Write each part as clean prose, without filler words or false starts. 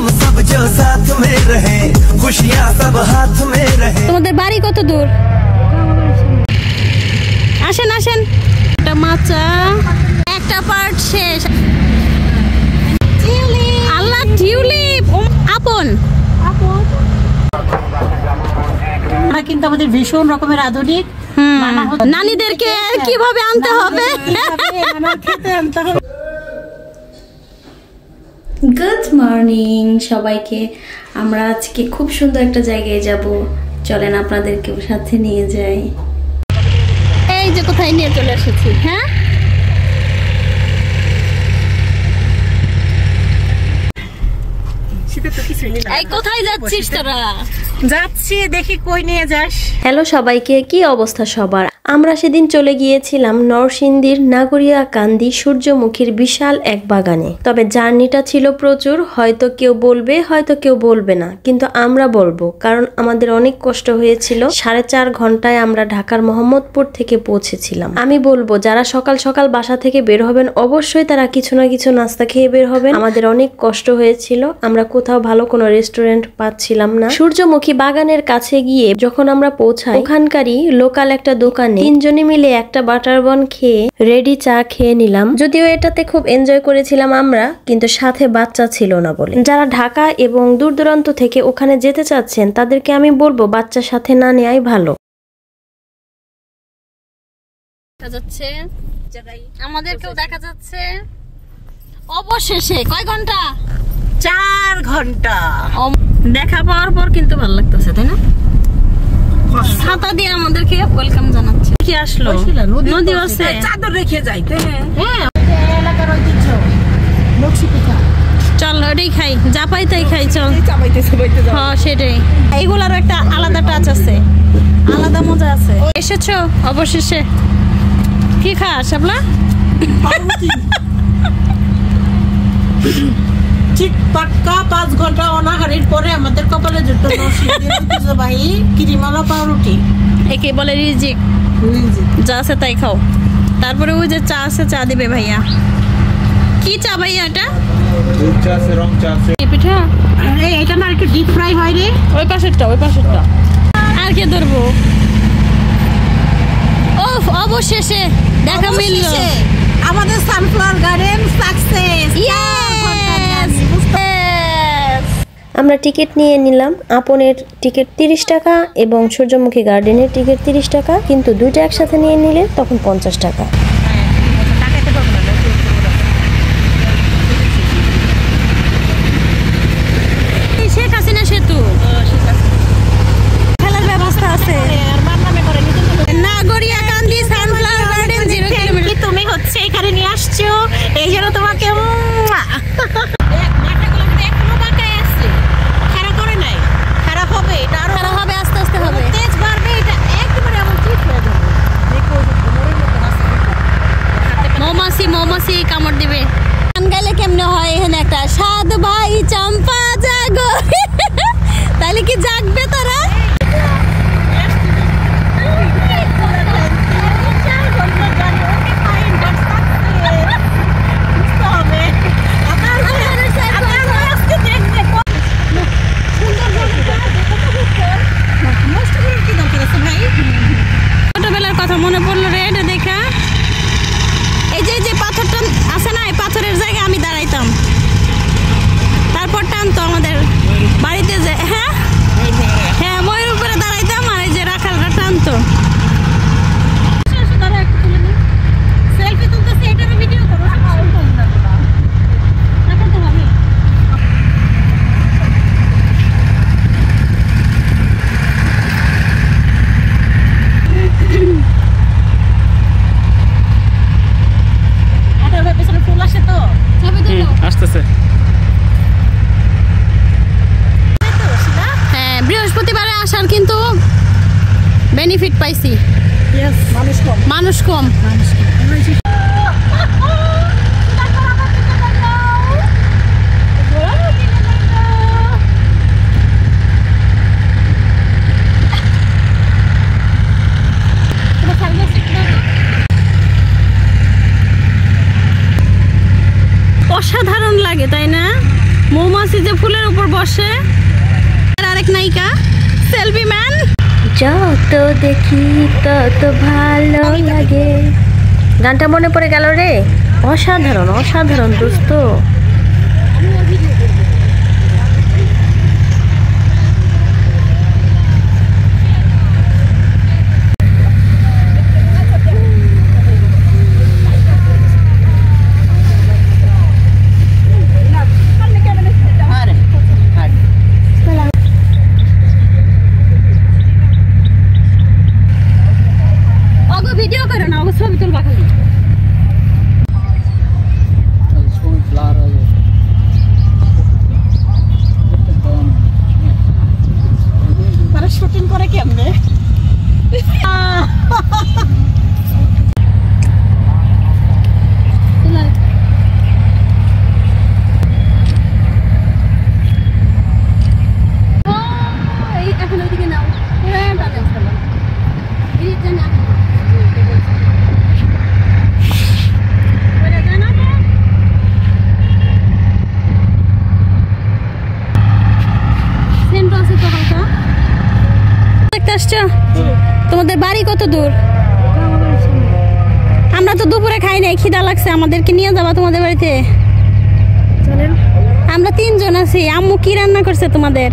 हम सब जो साथ में रहे, खुशियाँ सब हाथ में रहे। তোমাদের বাড়ি কত দূর? আসেন আসেন। একটা মাচা, একটা পার্ট শেষ। আল্লাহ টিউলিপ আপন কিন্তু আমাদের ভীষণ রকমের আধুনিক। নানীদেরকে কিভাবে আনতে হবে। গুড মর্নিং সবাইকে। আমরা আজকে খুব সুন্দর একটা জায়গায় যাব, চলেন আপনাদেরকে সাথে নিয়ে যাই। এই যে কোথায় নিয়ে চলে এসেছি। হ্যাঁ এই কোথায় যাচ্ছিস তোরা? যাচ্ছি, দেখি কই নিয়ে যাস। হ্যালো সবাইকে, কি অবস্থা সবার? আমরা সেদিন চলে গিয়েছিলাম নরসিংদীর নাগরিয়া কান্দি সূর্যমুখীর বিশাল এক বাগানে। তবে জার্নিটা ছিল প্রচুর, হয়তো কেউ বলবে হয়তো কেউ বলবে না, কিন্তু আমরা বলবো, কারণ আমাদের অনেক কষ্ট হয়েছিল। 4.5 ঘন্টায় আমরা ঢাকার মোহাম্মদপুর থেকে পৌঁছেছিলাম। আমি বলবো যারা সকাল সকাল বাসা থেকে বের হবেন অবশ্যই তারা কিছু না কিছু নাস্তা খেয়ে বের হবেন। আমাদের অনেক কষ্ট হয়েছিল, আমরা কোথাও ভালো কোনো রেস্টুরেন্ট পাচ্ছিলাম না। সূর্যমুখী বাগানের কাছে গিয়ে যখন আমরা পৌঁছাই, ওখানকারই লোকাল একটা দোকানে 3 জনে মিলে একটা বাটার বন খেয়ে রেডি চা খেয়ে নিলাম। যদিও এটাতে খুব এনজয় করেছিলাম আমরা, কিন্তু সাথে বাচ্চা ছিল না বলে। যারা ঢাকা এবং দূর দূরান্ত থেকে ওখানে যেতে চাচ্ছেন তাদেরকে আমি বলবো বাচ্চার সাথে না নেওয়াই ভালো। আমাদেরকেও দেখা যাচ্ছে। অবশেষে কয় ঘন্টা? 4 ঘন্টা দেখা পাওয়ার পর কিন্তু ভালো লাগতেছে, তাই না? ছাতা দিয়ে আমাদেরকে ওয়েলকাম জানাচ্ছে। কি আসলো? নদী আছে, চাদর রেখে যাইতে। হ্যাঁ, এলাকার ঐতিহ্য নকশি পিঠা। চল ওটাই খাই, যা পাই তাই খাই। চল হ্যাঁ সেটাই, এইগুলারও একটা আলাদা টাচ আছে, আলাদা মজা আছে। এসেছো অবশেষে। কি খাস শাপলা? ঠিক পাক্কা 5 ঘন্টা অনাহারের পরে আমাদের কপালে জুটলো ভাই কিরিমালা পাউরুটি। একে বলে রিজিক, যা আছে তাই খাও। তারপরে ওই যে চা আছে, চা দিবে ভাইয়া। কি চা ভাইয়া এটা? দুধ চা আছে, রং চা আছে। পিঠা এটা না একটু ডিপ ফ্রাই হয় রে। ওই পাশেরটা। আর কে ধরবো? ওফ, অবশেষে দেখা মিলল। আমাদের সানফ্লাওয়ার গার্ডেন সাকসেস। আমরা টিকিট নিয়ে নিলাম। আপনের টিকিট 30 টাকা এবং সূর্যমুখী গার্ডেনের টিকিট 30 টাকা, কিন্তু দুইটা একসাথে নিয়ে নিলে তখন 50 টাকা। শেখ হাসিনা সেতু, খেলার ব্যবস্থা আছে। নাগরিয়া কান্দি সানফ্লাওয়ার গার্ডেন 0 কিলোমিটার। তুমি হচ্ছে এখানে নিয়ে আসছো, এই জন্য তোমাকে মৌমাছি কামড় দিবে। গান গাইলে কেমনে হয়? এখানে একটা সাদ ভাই চম্পা জাগো, তাহলে কি জাগবে তারা? ছোটবেলার কথা মনে পড়লো রে এটা দেখা। এই যে পাথরটা আছে না, এই পাথরের জায়গায় আমি দাঁড়াইতাম, তারপর টানতো আমাদের বাড়িতে যে। হ্যাঁ হ্যাঁ, ময়ের উপরে দাঁড়াইতাম আর এই যে রাখালরা টানতো। আসতেছে। হ্যাঁ, বৃহস্পতিবারে আসার কিন্তু বেনিফিট পাইছি। মানুষ কম। অসাধারণ লাগে তাই না? মৌমাছি যে ফুলের উপর বসে আরেক নায়িকা সেলফি ম্যান। যত দেখি তত ভালো লাগে। গানটা মনে পড়ে গেল রে। অসাধারণ অসাধারণ দোস্ত। ভিডিও করো না, ওকে ছবি তুলবা খালি। তারা শুটিং করে কেমনে? এখন ওইদিকে নাও। তোমাদের বাড়ি কত দূর? আমরা তো দুপুরে খাই নাই, খিদা লাগছে, আমাদেরকে নিয়ে যাবা তোমাদের বাড়িতে? আমরা 3 জন আছি। আম্মু কি রান্না করছে তোমাদের?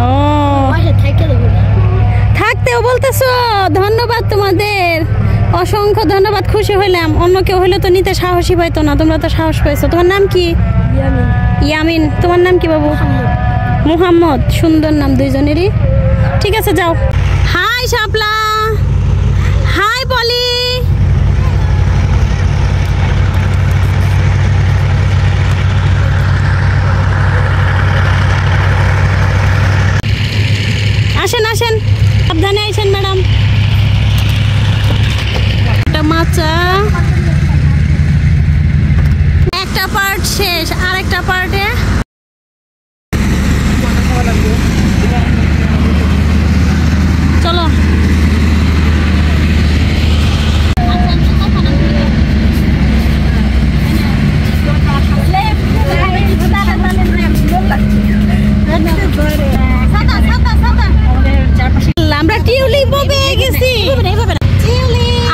ও থাকতেও বলতেছো? ধন্যবাদ তোমাদের, অসংখ্য ধন্যবাদ। খুশি হইলাম। অন্য কেউ হইলে তো নিতে সাহসী পাইতো না, তোমরা তো সাহস পাইছো। তোমার নাম কি? ইয়ামিন। তোমার নাম কি বাবু? মুহাম্মদ। সুন্দর নাম দুইজনেরই। ঠিক আছে যাও। হাই শাপলা। হাই পলি। আসেন আসেন, সাবধানে আসেন ম্যাডাম। একটা মাচা, একটা পার্ট শেষ, আরেকটা পার্টে চলো। আমরা টিউলিপও পেয়ে গেছি।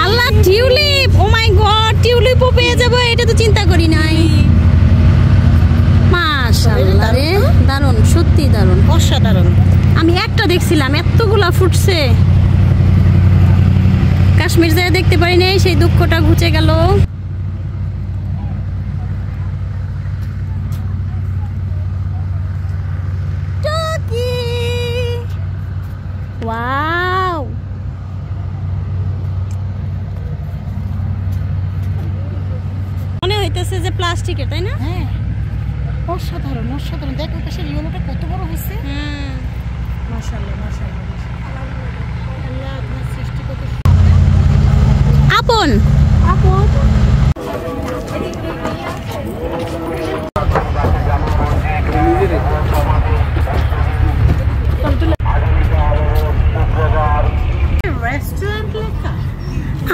আল্লাহ, টিউলিপ! ও মাই গড, টিউলিপও পেয়ে যাবো, এটা তো চিন্তা করি নাই। মাশাআল্লাহ রে, দারুণ, সত্যি দারুণ, অসাধারণ। আমি একটা দেখছিলাম, এতগুলা ফুটছে। কাশ্মীর যায় দেখতে পারি নাই, সেই দুঃখটা ঘুচে গেল। ওয়াও, মনে হইতেছে যে প্লাস্টিকের, তাই না? হ্যাঁ, অসাধারণ অসাধারণ। দেখো পাশে ইয়েলোটা কত বড় হয়েছে। মাশাআল্লাহ মাশাআল্লাহ মাশাআল্লাহ। আল্লাহ আপনার সৃষ্টি কত আপন আপন।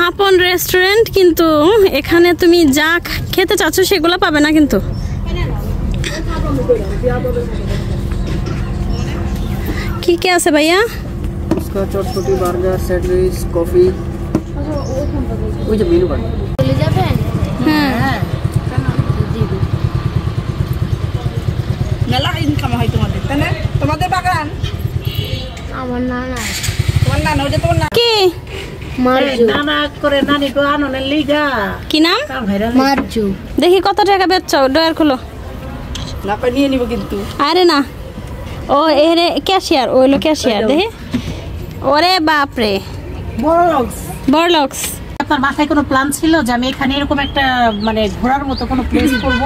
আপন রেস্টুরেন্ট, কিন্তু এখানে তুমি যা খেতে চাচ্ছ সেগুলো পাবে না। কিন্তু কি কি আছে ভাইয়া? চটপটি, বার্গার, স্যান্ডউইচ, কফি। ওই যে মেনু কার্ড চলে যাবেন। হ্যাঁ, মেলা ইনকাম হয় তোমাদের, তাই না? তোমাদের বাগান। আমার নানা। তোমার নানা? ওইটা তোমার নানা? কি নানা করে নানি গো আননের লিগা। কি নাম? মারজু। দেখি কত টাকা বেচছো, ডয়ার খুলো। না পাই নিয়ে নিব কিন্তু। আরে না, ও এরে ক্যাশিয়ার, ও হলো ক্যাশিয়ার। দেখি, ওরে বাপরে, বড়লক্স। আপনার মাথায় কোনো প্ল্যান ছিল যে আমি এখানে এরকম একটা মানে ঘোরার মতো কোনো প্লেস করব?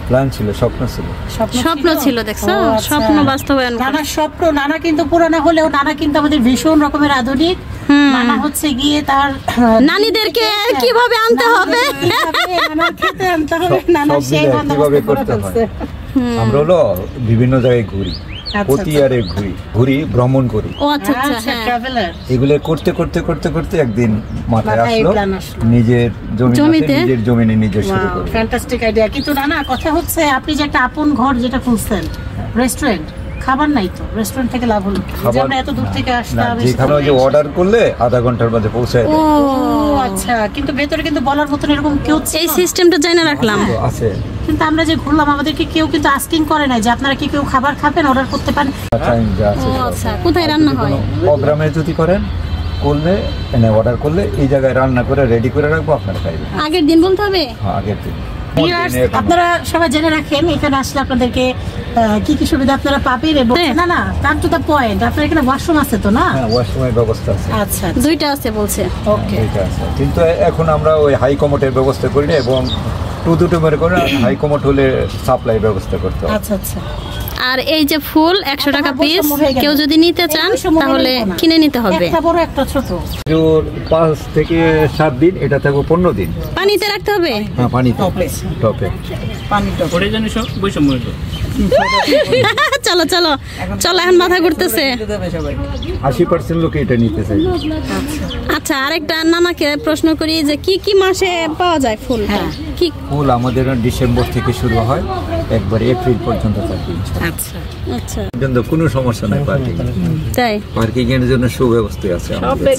প্ল্যান ছিল, স্বপ্ন ছিল। স্বপ্ন ছিল, দেখছো? স্বপ্ন বাস্তবায়ন। নানা স্বপ্ন, নানা কিন্তু পুরানো হলেও নানা কিন্তু আমাদের ভীষণ রকমের আধুনিক। নানা হচ্ছে গিয়ে তার নানীদেরকে কিভাবে আনতে হবে, নানা খেতে আনতে হবে, নানা সেই বন্দোবস্ত করে ফেলছে। আমরা হলো বিভিন্ন জায়গায় ঘুরি। প্রতি ইয়ারে ঘুরি ভ্রমণ করি। ও আচ্ছা আচ্ছা আচ্ছা হ্যাঁ ট্রাভেলার। এগুলো করতে করতে করতে করতে একদিন মাথায় মাথায় এই আসলো plan আসলো। নিজের জমিতে? নিজের জমিনে নিজে শুরু করি। Fantastic idea. কিন্তু না কথা হচ্ছে আপনি যে একটা আপন ঘর যেটা খুলছেন, রেস্টুরেন্ট, খাবার নাই তো রেস্টুরেন্ট থেকে লাভ হলো কি? যে আমরা এত দূর থেকে আসতে না, হবে যেখানে ওই যে অর্ডার করলে আধা ঘন্টার মধ্যে পৌঁছায় ও দেয়। আচ্ছা, কিন্তু ভেতরে কিন্তু বলার মতন এরকম কেউ ছিল এই না। সিস্টেমটা জানা রাখলাম। তো আছে কিন্তু আমরা যে ঘুরলাম আমাদেরকে কেউ কিন্তু আস্কিং করে নাই যে আপনারা কি কেউ খাবার খাবেন, অর্ডার করতে পারেন। টাইম যা আছে ও আচ্ছা, কোথায় রান্না হয়? প্রোগ্রামে যদি করেন করলে এনে অর্ডার করলে এই জায়গায় রান্না করে রেডি করে রাখবো, আপনারা খাইবেন। আগের দিন বলতে হবে? হ্যাঁ, আগের দিন। Viewers, আপনারা সবাই জেনে রাখেন এখানে আসলে আপনাদেরকে কি কি সুবিধা আপনারা পাবেন এবং না কাম টু দা পয়েন্ট, আপনার এখানে ওয়াশরুম আছে তো না? হ্যাঁ, ওয়াশরুমের ব্যবস্থা আছে। আচ্ছা দুইটা আছে বলছে। ওকে। এটা আছে, কিন্তু এখন আমরা ওই হাই কমোটের ব্যবস্থা করি না, এবং দুটো মেরে করে হাই কমোট হলে সাপ্লাই ব্যবস্থা করতে হবে। আচ্ছা আচ্ছা। আর এই যে ফুল 100 টাকা পিস, কেউ যদি নিতে চান তাহলে কিনে নিতে হবে। একটা বড় একটা ছোট। 5 থেকে 7 দিন, এটা থাকবে 15 দিন। পানিতে রাখতে হবে? হ্যাঁ, পানিতে টপে। চলো চলো চলো, এখন মাথা ঘুরতেছে। 80% লোকে এটা নিতে চাই। আচ্ছা, আরেকটা নানাকে প্রশ্ন করি যে কি কি মাসে পাওয়া যায় ফুল? কি ফুল আমাদের ডিসেম্বর থেকে শুরু হয়, একবার এপ্রিল পর্যন্ত থাকে। আচ্ছা আচ্ছা পর্যন্ত কোনো সমস্যা নেই পার্কিং। তাই? পার্কিং এর জন্য সুব্যবস্থা আছে আমাদের।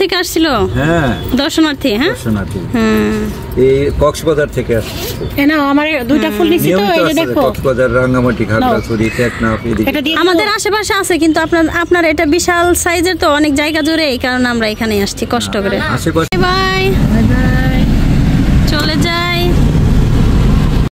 থেকে আসছিল হ্যাঁ, দর্শনার্থী? হ্যাঁ দর্শনার্থী হুম। এই কক্সবাজার থেকে আসছে। না আমার দুইটা ফুল নিছি তো, নিয়মিত এই যে আসছে, দেখো কক্সবাজার, রাঙ্গামাটি, খাগড়াছড়ি, টেকনাফ এদিকে। এটা দিয়ে আমাদের আশেপাশে আছে, কিন্তু আপনার এটা বিশাল সাইজের তো, অনেক জায়গা জুড়ে, এই কারণে আমরা এখানে আসছি কষ্ট করে। আশেপাশে বাই।